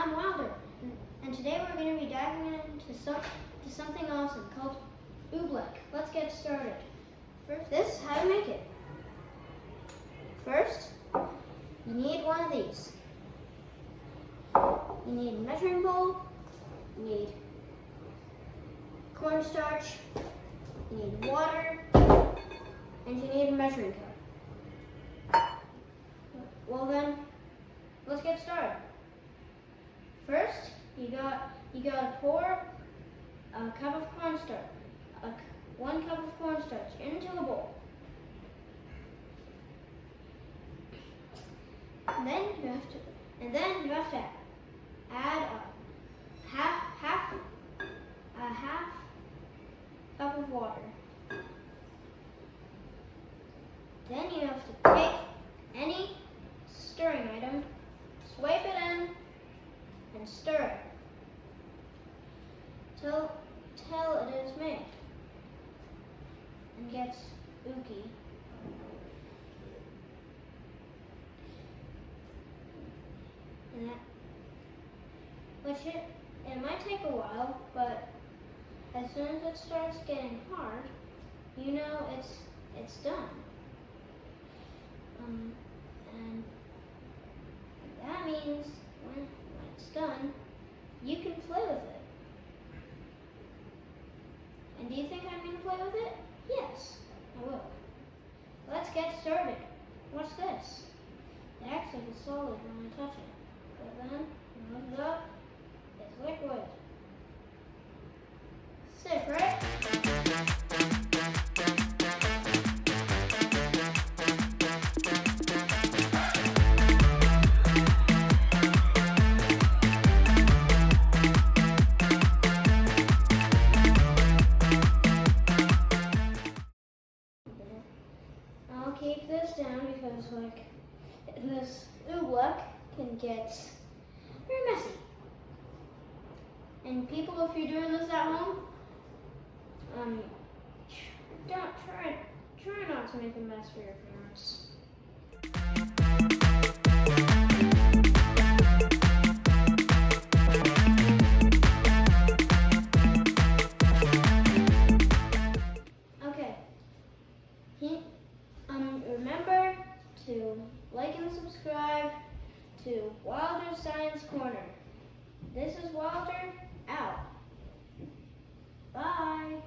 I'm Wylder, and today we're going to be diving into something awesome called Oobleck. Let's get started. First, this is how to make it. First, you need one of these. You need a measuring bowl, you need cornstarch, you need water, and you need a measuring cup. Well then, let's get started. First, you gotta pour a cup of cornstarch, 1 cup of cornstarch into the bowl. And then you have to add a half cup of water. Then you have to take any stirring item, swipe it in, and stir it till it is made and gets ooky. It might take a while, but as soon as it starts getting hard, you know it's done. And that means when it's done, you can play with it. And do you think I'm going to play with it? Yes, I will. Let's get started. Watch this. It acts like it's solid when I touch it. But then, when it opens up, it's liquid. Sick, right? I'll keep this down because this Oobleck can get very messy. And people, if you're doing this at home, don't try not to make a mess for your parents. Okay. Remember to like and subscribe to Wylder Science Corner. This is Wylder out. Bye.